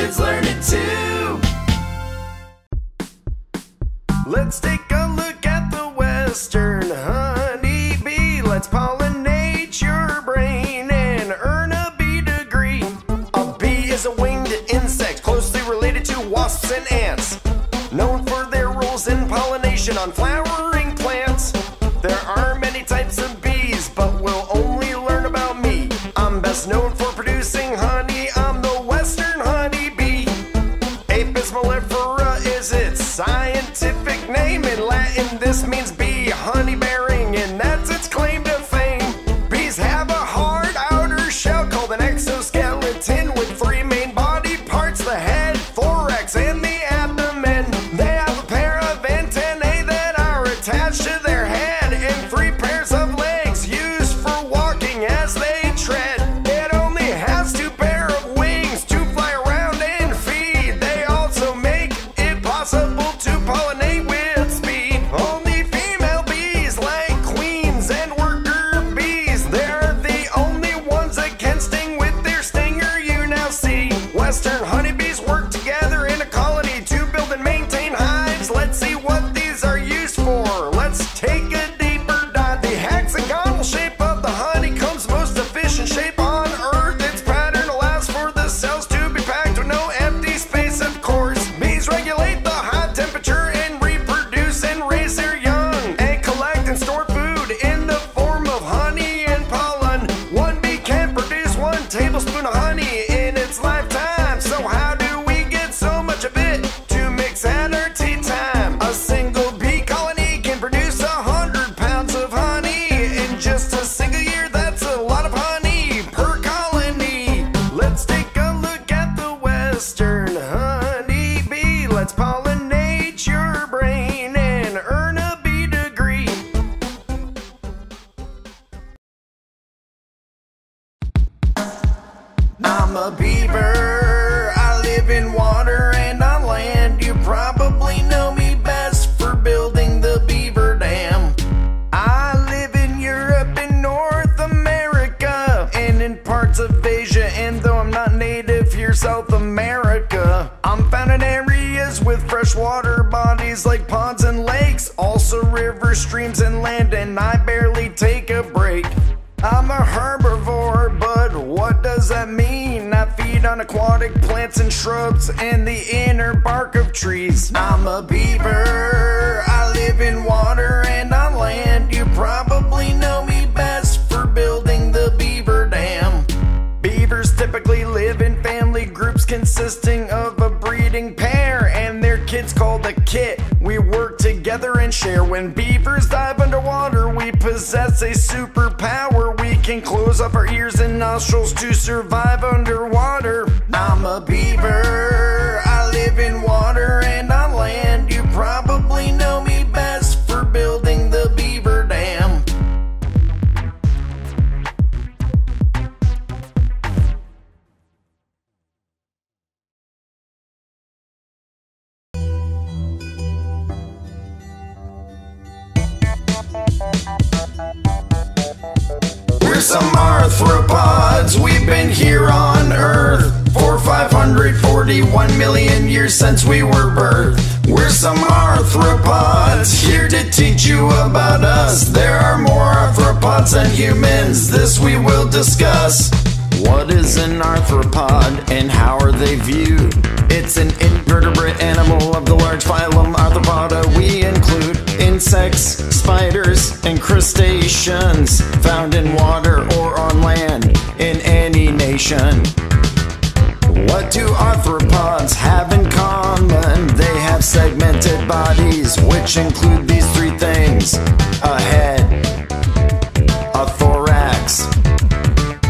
kids learn it too. Let's take a look at the western honeybee. Let's pollinate your brain and earn a bee degree. A bee is a winged insect closely related to wasps and ants, known for their roles in pollination on flowering plants. There are many types of bees, but we'll only learn about me. I'm best known for producing honey. I'm the western honeybee. Apis mellifera is its scientific name. In Latin, this means bee, honey bearing, and that's its claim to fame. Bees have a hard outer shell called an exoskeleton with three main body parts: the head, thorax, and the abdomen. They have a pair of antennae that are attached to their head and three pairs of legs used for walking as they tread. It only has two pair of wings to fly around and feed. They also make it possible to pollinate with speed. Only female bees, like queens and worker bees, they're the only ones that can sting with their stinger you now see. Western honeybees work together in a colony to build and maintain hives. Let's see what these are used for. Let's take a deeper dive. The hexagonal shape of the honeycomb's most efficient shape on Earth. Its pattern allows for the cells to be packed with no empty space, of course. Bees regulate the high temperature and reproduce and raise their young, and collect and store food in the form of honey and pollen. One bee can produce 1 tablespoon of honey in its lifetime. So how do we get so much of it to mix at our tea time? A single bee colony can produce 100 pounds of honey in just a single year. That's a lot of honey per colony. Let's take a look at the western honeybee. Let's pollinate your brain and earn a bee degree. I'm a beaver. I live in water and on land. You probably know me best for building the beaver dam. I live in Europe and North America and in parts of Asia, and though I'm not native here, South America. I'm found in areas with freshwater bodies like ponds and lakes, also rivers, streams, and land, and I barely take a break. I'm a herbivore, but what does that mean? I feed on aquatic plants and shrubs and the inner bark of trees. I'm a beaver. I live in water and on land. You probably know me best for building the beaver dam. Beavers typically live in family groups consisting of a breeding pair and their kids called a kit. We work together and share. When beavers dive underwater, we possess a superpower. We can close up our ears and nostrils to survive underwater. I'm a beaver. I live in water and on land. You probably know me best for building the beaver dam. We're some arthropods. We've been here on Earth for 541 million years since we were birthed. We're some arthropods here to teach you about us. There are more arthropods than humans. This we will discuss. What is an arthropod and how are they viewed? It's an invertebrate animal of the large phylum Arthropoda. We include insects, spiders, and crustaceans found in water or on land in any nation. What do arthropods have in common? They have segmented bodies, which include these three things: a head, a thorax,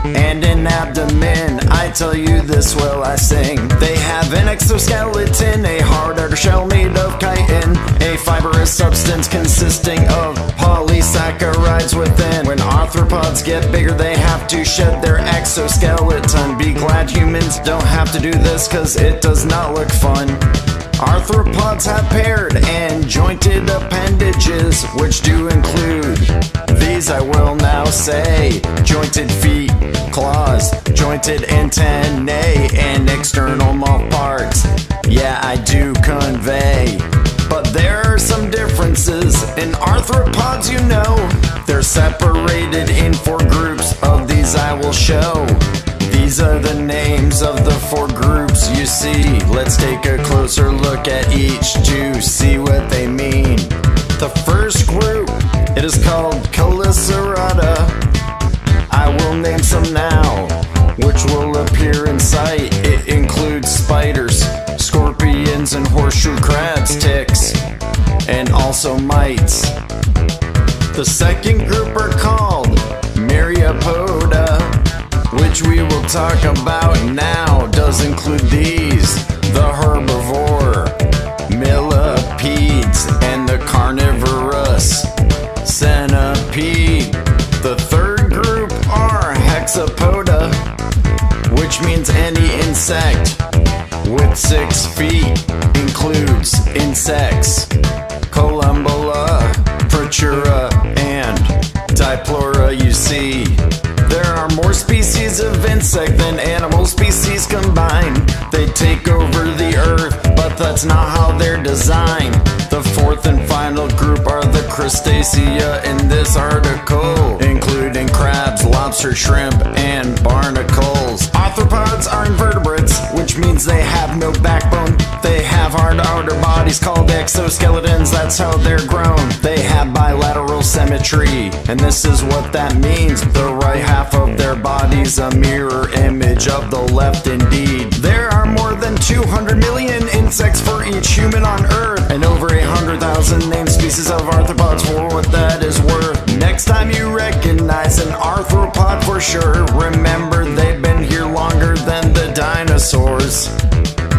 and an abdomen. I tell you this while I sing. They have an exoskeleton, a hard outer shell made of chitin, a fibrous substance consisting of polysaccharides within. When arthropods get bigger, they have to shed their exoskeleton. Be glad humans don't have to do this, cause it does not look fun. Arthropods have paired and jointed appendages, which do include these I will now say: jointed feet, claws, jointed antennae, and external mouth parts. do convey. But there are some differences in arthropods, you know. They're separated in 4 groups, of these I will show. These are the names of the 4 groups you see. Let's take a closer look at each to see what they mean. The first group, it is called Chelicerata. I will name some now, which will appear in sight. It includes spiders, scorpions, and horseshoe crabs, ticks, and also mites. The second group are called Myriapoda, which we will talk about now. Does include these: the herbivore, millipedes, and the carnivorous centipede. The third group are Hexapoda, which means any insect with 6 feet, includes insects, Columbola, Protura, and Diplora, you see. There are more species of insect than animal species combined. They take over the earth, but that's not how they're designed. The fourth and final group are the Crustacea in this article, including crabs, lobster, shrimp, and barnacles. Arthropods are invertebrates, which means they have no backbone. They have hard outer bodies called exoskeletons, that's how they're grown. They have bilateral symmetry, and this is what that means. The right half of their body's a mirror image of the left indeed. There are more than 200 million insects for each human on Earth, and over 100,000 named species of arthropods for what that is worth. Next time you recognize an arthropod for sure, remember they've been here longer than the dinosaurs.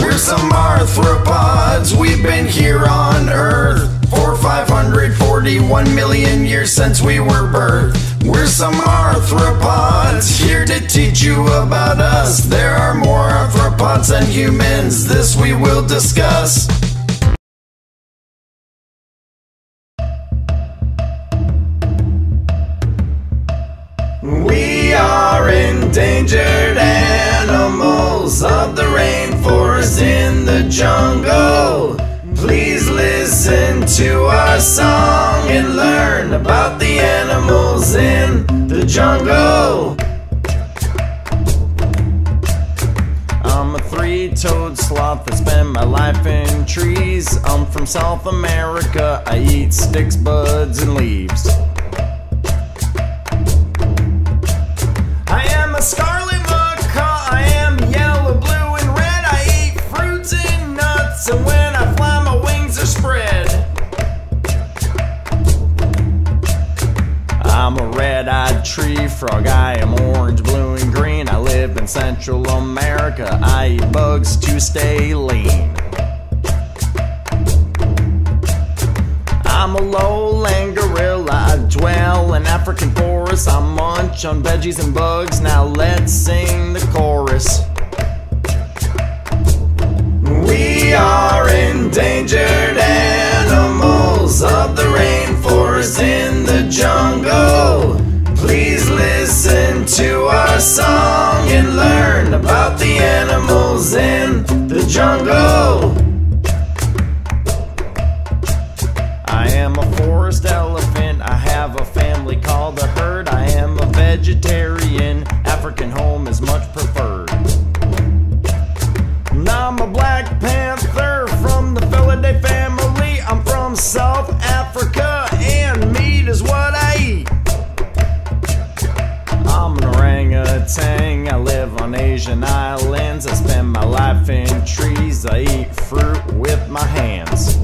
We're some arthropods, we've been here on Earth for 541 million years since we were birthed. We're some arthropods, here to teach you about us. There are more arthropods than humans, this we will discuss. We are endangered animals of the rainforest in the jungle. Please listen to our song and learn about the animals in the jungle. I'm a 3-toed sloth that spend my life in trees. I'm from South America, I eat sticks, buds, and leaves. I am a scarlet macaw, I am yellow, blue, and red. I eat fruits and nuts, and when I fly my wings are spread. I'm a red-eyed tree frog, I am orange, blue, and green. I live in Central America, I eat bugs to stay lean. I'm a lowland gorilla, I dwell in African forests. I munch on veggies and bugs, now let's sing the chorus. We are endangered animals of the rainforest in the jungle. Please listen to our song and learn about the animals in the jungle. I am a forest elephant, I have a family called a herd. I am a vegetarian, African home is much preferred. And I'm a black panther from the Felidae family. I'm from South Africa and meat is what I eat. I'm an orangutan, I live on Asian islands. I spend my life in trees, I eat fruit with my hands.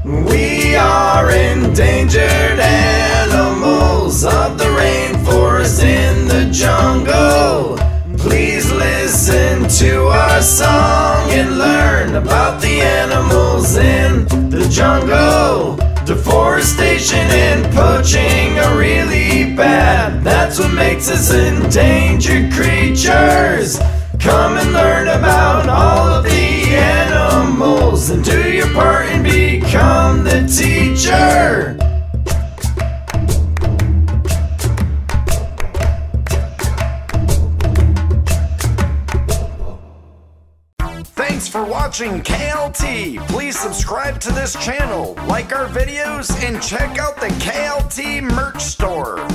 We are endangered animals of the rainforest in the jungle. Please listen to our song and learn about the animals in the jungle. Deforestation and poaching are really bad. That's what makes us endangered creatures. Come and learn about all of the animals and do your part and become the teacher. Thanks for watching KLT. Please subscribe to this channel, like our videos, and check out the KLT merch store.